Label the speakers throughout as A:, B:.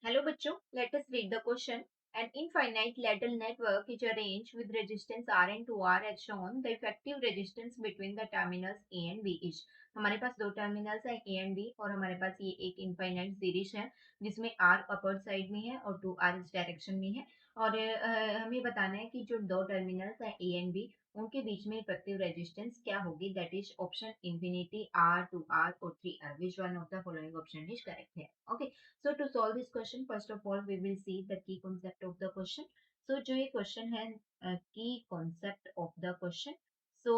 A: Hello bachcho, let us read the question. An infinite ladder network is arranged with resistance R and 2R as shown. The effective resistance between the terminals A and B is. हमारे पास दो terminals है A and B और हमारे पास ये एक infinite series है जिसमें R अपर साइड में है और 2R इस डायरेक्शन में है और हमें बताना है कि जो दो टर्मिनल्स है A and B उनके बीच में इफेक्टिव रेजिस्टेंस क्या होगी that is option infinity R 2R और 3R which one of the following option is correct है okay So to solve this question, first of all, we will see the key concept of the question. So जो ये question है key concept of the question. So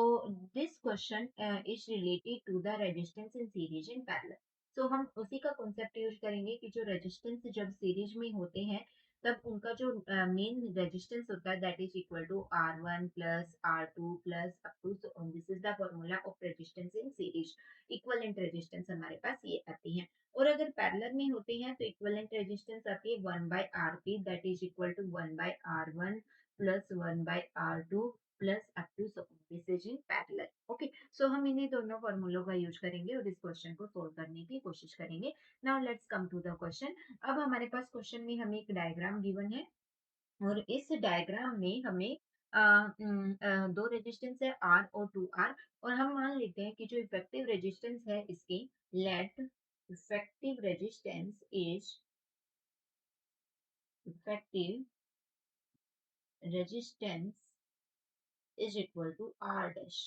A: this question is related to the resistance in series and parallel. So हम उसी का concept use करेंगे कि जो resistance जब series में होते हैं तब उनका जो मेन रेजिस्टेंस होता है that is equal to R1 plus R2 plus up to so on this is the formula of resistance in series equivalent resistance हमारे पास ये आती है और अगर पैरेलल में होते हैं तो इक्विवेलेंट रेजिस्टेंस आती है 1 by RP that is equal to 1 by R1 plus 1 by R2 plus up to so this is in parallel okay so हम इन्हीं दोनों फॉर्मूलों का यूज करेंगे और इस क्वेश्चन को सोल्व करने की कोशिश करेंगे now let's come to the question अब हमारे पास क्वेश्चन में हमें एक डायग्राम गिवन है और इस डायग्राम में हमें दो रेजिस्टेंस है आर और 2R और हम मान लेते हैं कि जो इफेक्टिव रेजिस्टेंस है इसकी let effective resistance is effective resistance is equal to R dash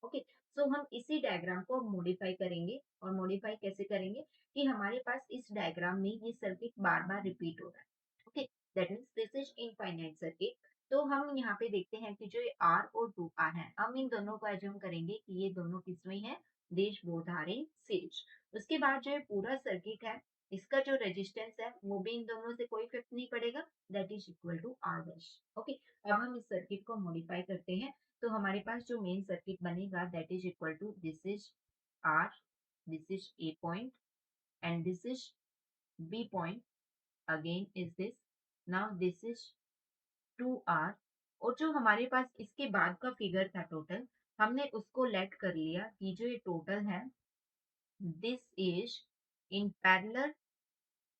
A: okay so हम इसी डायग्राम को मॉडिफाई करेंगे और मॉडिफाई कैसे करेंगे कि हमारे पास इस डायग्राम में ये सर्किट बार बार रिपीट हो रहा है okay that means this is infinite circuit तो हम यहाँ पे देखते हैं कि जो ये R और 2R है हम इन दोनों को एज्यूम करेंगे कि ये दोनों किसमें है this both are in series उसके बाद जो ये पूरा सर्किट है इसका जो रेजिस्टेंस है वो भी इन दोनों से कोई इफेक्ट नहीं पड़ेगा that is equal to R dash okay अब हम इस सर्किट को मॉडिफाई करते हैं तो हमारे पास जो मेन सर्किट बनेगा that is equal to this is R this is A point and this is B point again is this now this is 2R और जो हमारे पास इसके बाद का फिगर था टोटल हमने उसको लेट कर लिया कि जो ये टोटल है this is in parallel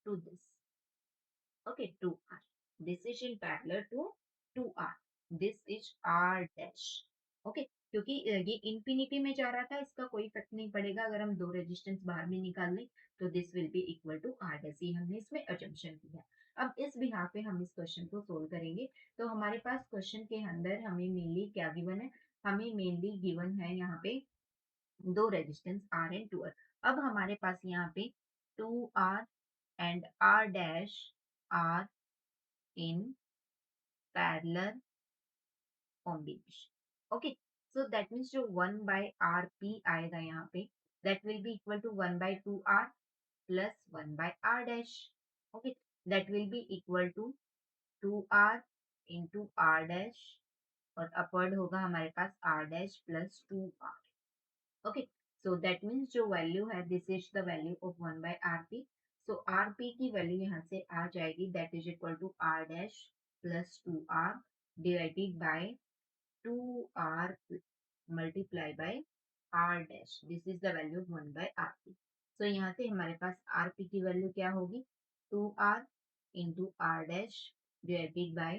A: to this okay 2R this is in parallel to 2R this is R dash okay क्योंकि ये इंफिनिटी में जा रहा था इसका कोई इफेक्ट नहीं पड़ेगा अगर हम दो रेजिस्टेंस बाहर में निकाल लें तो this will be equal to R dash ये हमने इसमें अजम्पशन किया अब इस बिहार पे हम इस क्वेश्चन को सोल्व करेंगे तो हमारे पास क्वेश्चन के अंदर हमें मेनली क्या गिवन है हमें मेनली गिवन है यहाँ पे दो रेजिस्टेंस आर एंड 2R अब हमारे पास यहाँ पे 2R and R dash R in parallel combination. Okay, so that means जो 1 by RP आएगा यहाँ पे that will be equal to 1 by 2R plus 1 by R dash. Okay, that will be equal to 2R into R dash और upward होगा हमारे पास R dash plus 2R. Okay, so that means जो value है this is the value of 1 by RP. So RP की value यहाँ से आ जाएगी that is equal to R dash plus 2R divided by 2R multiply by R dash. This is the value of 1 by RP. So यहाँ से हमारे पास RP की value क्या होगी 2R into R dash divided by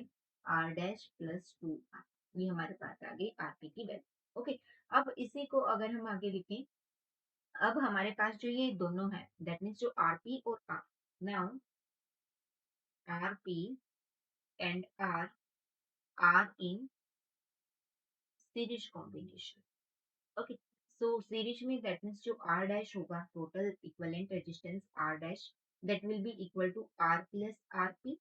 A: R dash plus 2R. ये हमारे पास आ गई RP की वैल्यू ओके अब इसी को अगर हम आगे लिखें अब हमारे पास जो ये दोनों है दैट मीन्स जो RP और R now RP and R are in series combination okay so series में that means जो R dash होगा total equivalent resistance R dash that will be equal to R plus RP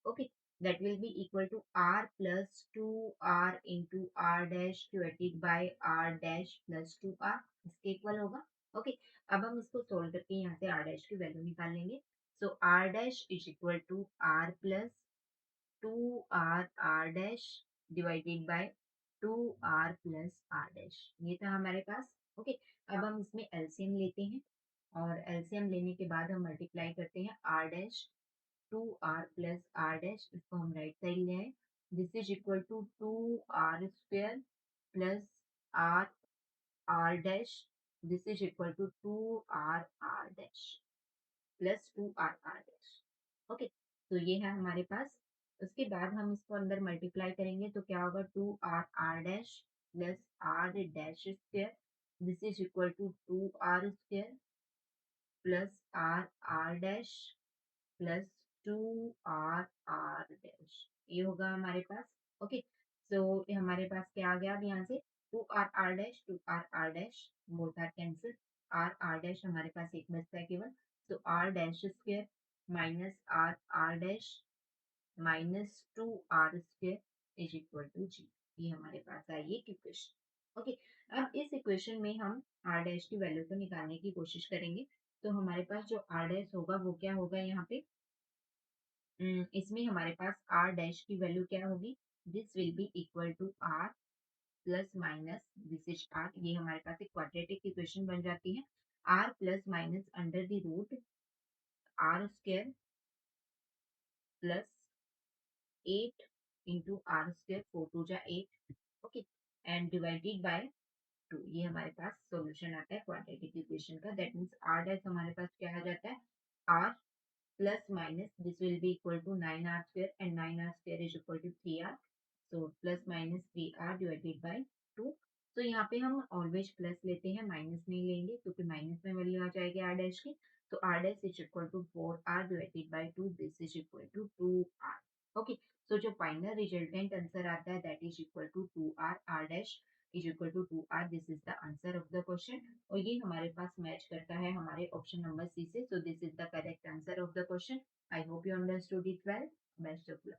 A: okay that will be equal to R plus 2R into R dash divided by R dash plus 2R इसके equal होगा okay अब हम इसको solve करके यहाँ से R dash की value निकाल लेंगे सो R dash is equal to R plus 2R R dash divided by 2R plus R dash ये था हमारे पास ओके अब हम इसमें एलसीएम लेते हैं और एलसीएम लेने के बाद हम मल्टीप्लाई करते हैं R dash 2R plus R dash इसको हम राइट साइड ले आए this is equal to 2R square plus R R dash this is equal to 2R R dash plus 2R R dash okay, तो ये है हमारे पास। उसके बाद हम इसको अंदर मल्टीप्लाई करेंगे तो क्या होगा, 2r r dash plus r dash square, this is equal to 2r square plus r r dash plus 2r dash, ये होगा हमारे पास। ओके, सो हमारे पास क्या आ गया अब यहाँ से, 2r dash 2r dash, both are cancel, r dash हमारे पास एक बचता है केवल, तो r dash square minus r dash minus 2r square is equal to जी। ये हमारे पास आई एक इक्वेशन। ओके, अब इस इक्वेशन में हम r डैश की वैल्यू को निकालने की कोशिश करेंगे। तो हमारे पास जो r डैश होगा वो क्या होगा यहाँ पे, इसमें हमारे पास r डैश की वैल्यू क्या होगी, this will be equal to r plus minus this is r, ये हमारे पास एक क्वाड्रेटिक इक्वेशन बन जाती है, r plus minus under the root r square plus 8 into R square, 4 टू जा 8, ओके, एंड डिवाइडेड बाय 2, ये हमारे पास सॉल्यूशन आता है क्वाड्रेटिक इक्वेशन का। दैट मीन्स r डैश हमारे पास क्या आ जाता है, r plus minus this will be equal to 9r square and 9r square is equal to 3r, so plus minus 3r divided by 2। तो यहाँ पे हम ऑलवेज प्लस लेते हैं, माइनस नहीं लेंगे क्योंकि माइनस में वैल्यू आ जाएगी r डैश की, तो r dash is equal to 4r divided by 2, this is equal to 2r। Okay, so जो फाइनल रिजल्टेंट आंसर आता है that is equal to 2r, r dash is equal to 2r, this is the answer of the question. और ये हमारे पास match करता है हमारे option number C से, सो this is the correct answer of the question. I hope you understood it well. Best of luck.